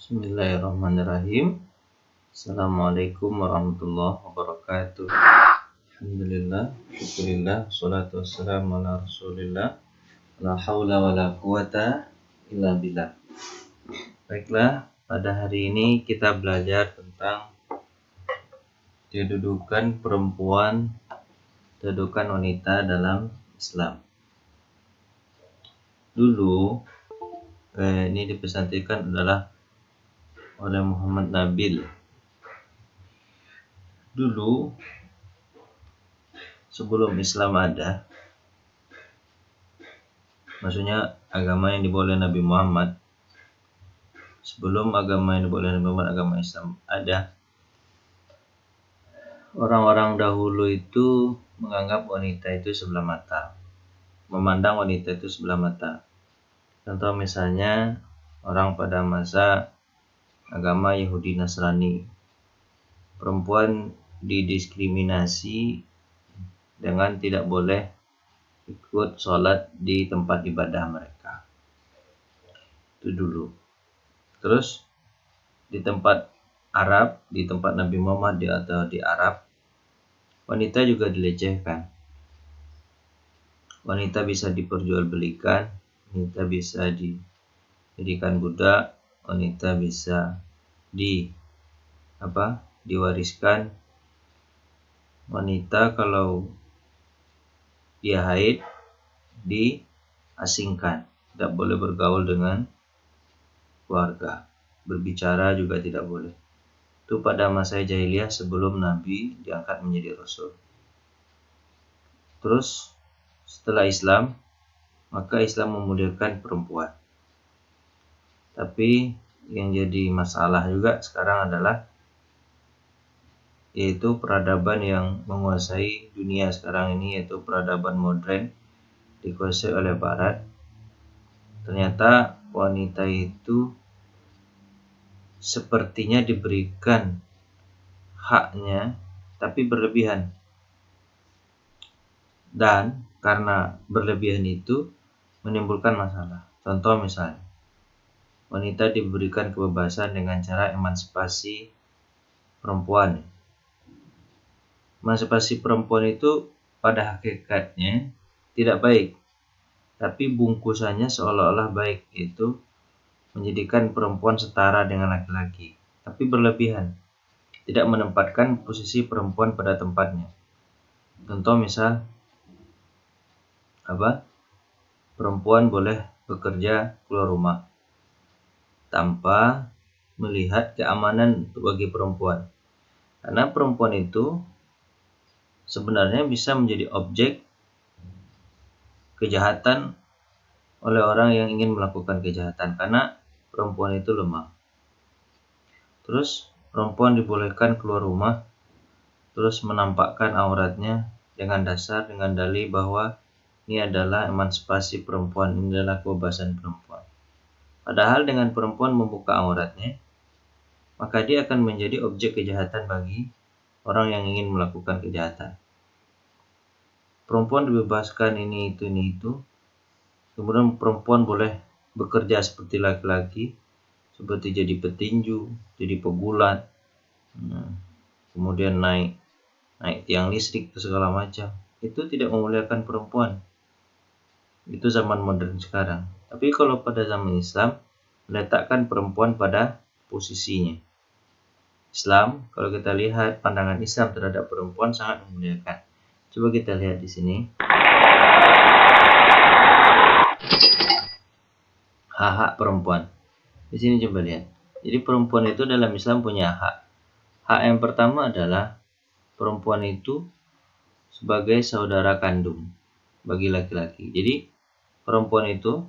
Bismillahirrahmanirrahim. Assalamualaikum warahmatullahi wabarakatuh. Alhamdulillah, syukurillah, salatu wassalamu ala rasulillah. La haula wa la quwata illa billah. Baiklah, pada hari ini kita belajar tentang kedudukan perempuan, kedudukan wanita dalam Islam. Dulu, ini dipesantikan adalah oleh Muhammad Nabil. Dulu sebelum Islam ada, maksudnya agama yang dibawa oleh Nabi Muhammad, sebelum agama yang dibawa oleh Nabi Muhammad, agama Islam ada, orang-orang dahulu itu menganggap wanita itu sebelah mata, memandang wanita itu sebelah mata. Contoh misalnya orang pada masa agama Yahudi Nasrani, perempuan didiskriminasi dengan tidak boleh ikut sholat di tempat ibadah mereka. Itu dulu. Terus di tempat Arab, di tempat Nabi Muhammad atau di Arab, wanita juga dilecehkan. Wanita bisa diperjualbelikan, wanita bisa dijadikan budak, wanita bisa diwariskan. Wanita kalau dia haid diasingkan, tidak boleh bergaul dengan keluarga, berbicara juga tidak boleh. Itu pada masa jahiliyah sebelum Nabi diangkat menjadi Rasul. Terus setelah Islam, maka Islam memuliakan perempuan. Tapi yang jadi masalah juga sekarang adalah yaitu peradaban yang menguasai dunia sekarang ini, yaitu peradaban modern dikuasai oleh Barat. Ternyata wanita itu sepertinya diberikan haknya tapi berlebihan, dan karena berlebihan itu menimbulkan masalah. Contoh misalnya, wanita diberikan kebebasan dengan cara emansipasi perempuan. Emansipasi perempuan itu pada hakikatnya tidak baik, tapi bungkusannya seolah-olah baik, yaitu menjadikan perempuan setara dengan laki-laki, tapi berlebihan, tidak menempatkan posisi perempuan pada tempatnya. Contoh misal, perempuan boleh bekerja keluar rumah tanpa melihat keamanan bagi perempuan, karena perempuan itu sebenarnya bisa menjadi objek kejahatan oleh orang yang ingin melakukan kejahatan, karena perempuan itu lemah. Terus perempuan dibolehkan keluar rumah, terus menampakkan auratnya dengan dalih bahwa ini adalah emansipasi perempuan, ini adalah kebebasan perempuan. Padahal dengan perempuan membuka auratnya, maka dia akan menjadi objek kejahatan bagi orang yang ingin melakukan kejahatan. Perempuan dibebaskan ini itu. Kemudian perempuan boleh bekerja seperti laki-laki, seperti jadi petinju, jadi pegulat, kemudian naik tiang listrik, segala macam. Itu tidak memuliakan perempuan. Itu zaman modern sekarang. Tapi kalau pada zaman Islam, meletakkan perempuan pada posisinya. Islam, kalau kita lihat pandangan Islam terhadap perempuan sangat memuliakan. Coba kita lihat di sini. Hak-hak perempuan. Di sini coba lihat. Jadi perempuan itu dalam Islam punya hak. Hak yang pertama adalah perempuan itu sebagai saudara kandung bagi laki-laki. Jadi perempuan itu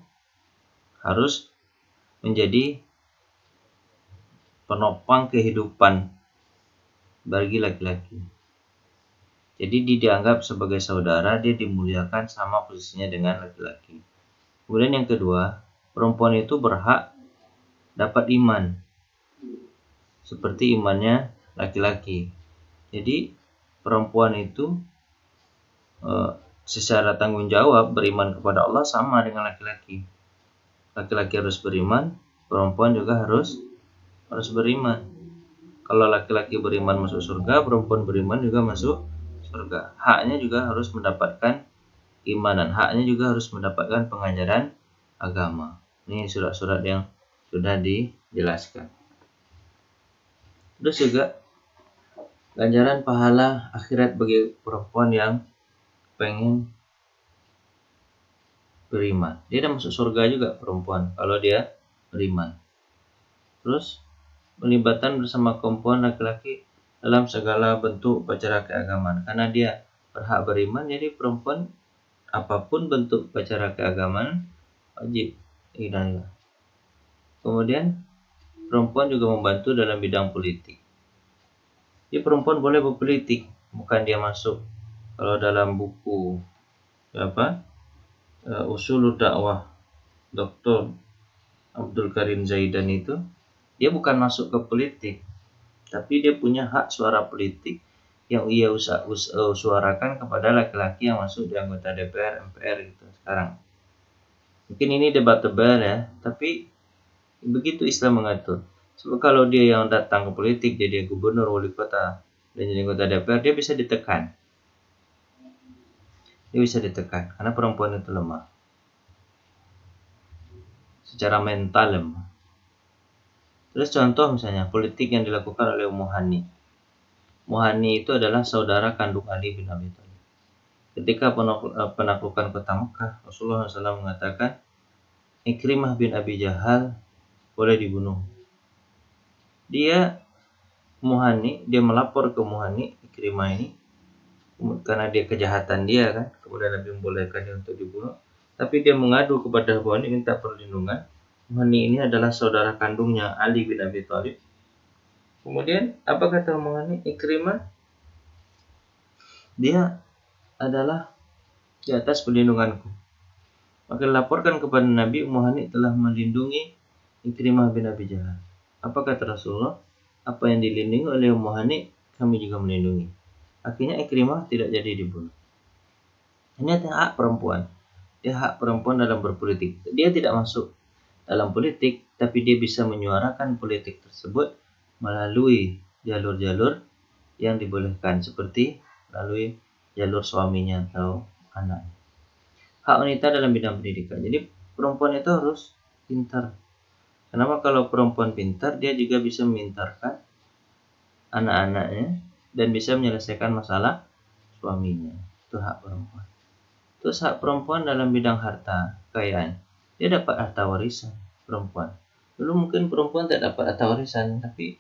harus menjadi penopang kehidupan bagi laki-laki. Jadi dia dianggap sebagai saudara, dia dimuliakan sama posisinya dengan laki-laki. Kemudian yang kedua, perempuan itu berhak dapat iman seperti imannya laki-laki. Jadi perempuan itu secara tanggung jawab beriman kepada Allah sama dengan laki-laki. Laki-laki harus beriman, perempuan juga harus harus beriman. Kalau laki-laki beriman masuk surga, perempuan beriman juga masuk surga. Haknya juga harus mendapatkan keimanan, haknya juga harus mendapatkan pengajaran agama. Ini surat-surat yang sudah dijelaskan. Terus juga ganjaran pahala akhirat bagi perempuan yang pengen beriman. Dia udah masuk surga juga perempuan kalau dia beriman. Terus pelibatan bersama kaum laki-laki dalam segala bentuk upacara keagamaan. Karena dia berhak beriman, jadi perempuan apapun bentuk upacara keagamaan wajib ikut. Kemudian perempuan juga membantu dalam bidang politik. Jadi perempuan boleh berpolitik, bukan dia masuk. Kalau dalam buku Usulul Dakwah Dr. Abdul Karim Zaidan itu, dia bukan masuk ke politik, tapi dia punya hak suara politik yang ia suarakan kepada laki-laki yang masuk di anggota DPR, MPR gitu sekarang. Mungkin ini debatable ya, tapi begitu Islam mengatur. Sebab kalau dia yang datang ke politik, jadi gubernur, wali kota, dan jadi anggota DPR, dia bisa ditekan. Dia bisa ditekan, karena perempuan itu lemah. Secara mental lemah. Terus contoh misalnya, politik yang dilakukan oleh Ummu Hani. Ummu Hani itu adalah saudara kandung Ali bin Abi Thalib. Ketika penaklukan kota Mekah, Rasulullah SAW mengatakan, Ikrimah bin Abi Jahal boleh dibunuh. Dia melapor ke Ummu Hani, Ikrimah ini, karena dia kejahatan dia kan, kemudian Nabi membolehkan dia untuk dibunuh. Tapi dia mengadu kepada Ummu Hani minta perlindungan. Ummu Hani ini adalah saudara kandungnya Ali bin Abi Thalib. Kemudian apa kata Ummu Hani? Ikrimah dia adalah di atas perlindunganku. Maka laporkan kepada Nabi, Ummu Hani telah melindungi Ikrimah bin Abi Jahal. Apa kata Rasulullah? Apa yang dilindungi oleh Ummu Hani, kami juga melindungi. Akhirnya Ikrimah tidak jadi dibunuh. Ini adalah hak perempuan. Dia hak perempuan dalam berpolitik. Dia tidak masuk dalam politik, tapi dia bisa menyuarakan politik tersebut melalui jalur-jalur yang dibolehkan, seperti melalui jalur suaminya atau anak. Hak wanita dalam bidang pendidikan. Jadi perempuan itu harus pintar. Kenapa? Kalau perempuan pintar, dia juga bisa memintarkan anak-anaknya dan bisa menyelesaikan masalah suaminya. Itu hak perempuan. Terus hak perempuan dalam bidang harta kekayaan. Dia dapat harta warisan perempuan. Dulu mungkin perempuan tidak dapat harta warisan, tapi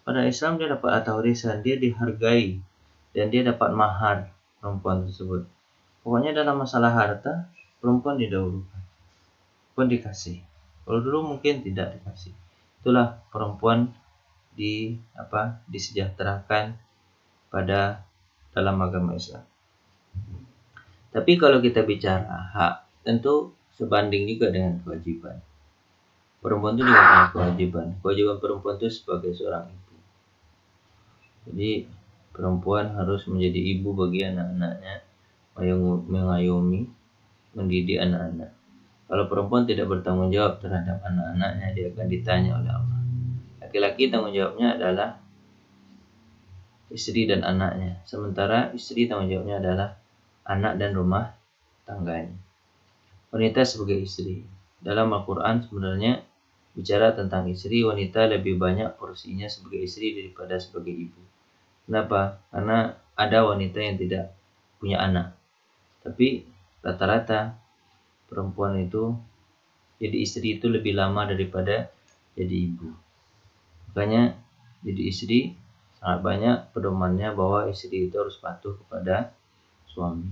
pada Islam dia dapat harta warisan. Dia dihargai dan dia dapat mahar perempuan tersebut. Pokoknya dalam masalah harta, perempuan didahulukan. Perempuan dikasih. Kalau dulu mungkin tidak dikasih. Itulah perempuan disejahterakan pada dalam agama Islam. Tapi kalau kita bicara hak, tentu sebanding juga dengan kewajiban. Perempuan itu juga punya kewajiban. Kewajiban perempuan itu sebagai seorang ibu. Jadi perempuan harus menjadi ibu bagi anak-anaknya, mengayomi, mendidik anak-anak. Kalau perempuan tidak bertanggung jawab terhadap anak-anaknya, dia akan ditanya oleh Allah. Laki-laki tanggung jawabnya adalah istri dan anaknya, sementara istri tanggung jawabnya adalah anak dan rumah tangganya. Wanita sebagai istri. Dalam Al-Quran sebenarnya bicara tentang istri, wanita lebih banyak porsinya sebagai istri daripada sebagai ibu. Kenapa? Karena ada wanita yang tidak punya anak. Tapi rata-rata perempuan itu jadi istri itu lebih lama daripada jadi ibu. Makanya jadi istri sangat banyak pedomannya bahwa istri itu harus patuh kepada suami.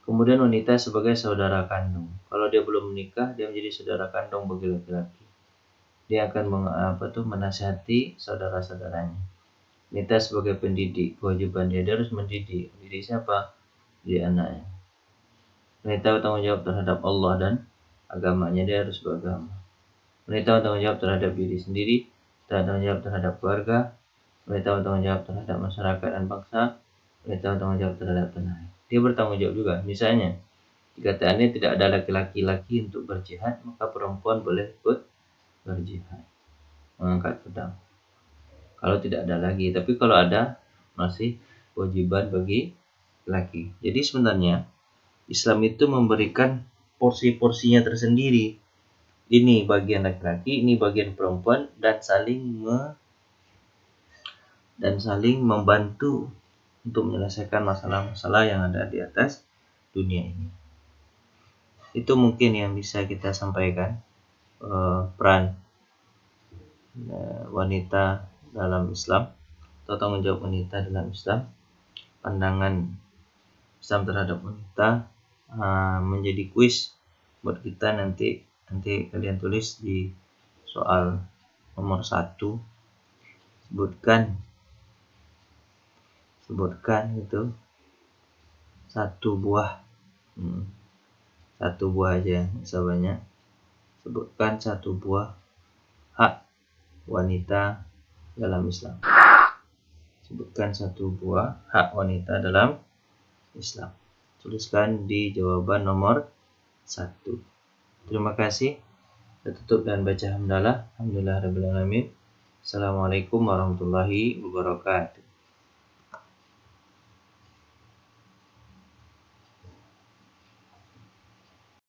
Kemudian wanita sebagai saudara kandung. Kalau dia belum menikah, dia menjadi saudara kandung bagi laki-laki. Dia akan menasihati saudara-saudaranya. Wanita sebagai pendidik, kewajiban dia harus mendidik. Mendidik siapa? Mendidik anaknya. Wanita bertanggung jawab terhadap Allah dan agamanya, dia harus beragama. Wanita bertanggung jawab terhadap diri sendiri, bertanggung jawab terhadap keluarga, wanita bertanggung jawab terhadap masyarakat dan bangsa, wanita bertanggung jawab terhadap tanah. Dia bertanggung jawab juga. Misalnya, jika tidak ada laki-laki untuk berjihad, maka perempuan boleh ikut berjihad, mengangkat pedang. Kalau tidak ada lagi, tapi kalau ada masih kewajiban bagi laki. Jadi sebenarnya Islam itu memberikan porsi-porsinya tersendiri. Ini bagian laki-laki, ini bagian perempuan, dan saling membantu untuk menyelesaikan masalah-masalah yang ada di atas dunia ini. Itu mungkin yang bisa kita sampaikan, peran wanita dalam Islam atau tanggung jawab wanita dalam Islam, pandangan Islam terhadap wanita, menjadi kuis buat kita nanti kalian tulis di soal nomor 1, sebutkan itu satu buah aja, banyak. Sebutkan satu buah hak wanita dalam Islam. Sebutkan satu buah hak wanita dalam Islam. Tuliskan di jawaban nomor 1. Terima kasih. Kita tutup dan baca hamdalah. Alhamdulillahirabbil alamin. Assalamualaikum warahmatullahi wabarakatuh.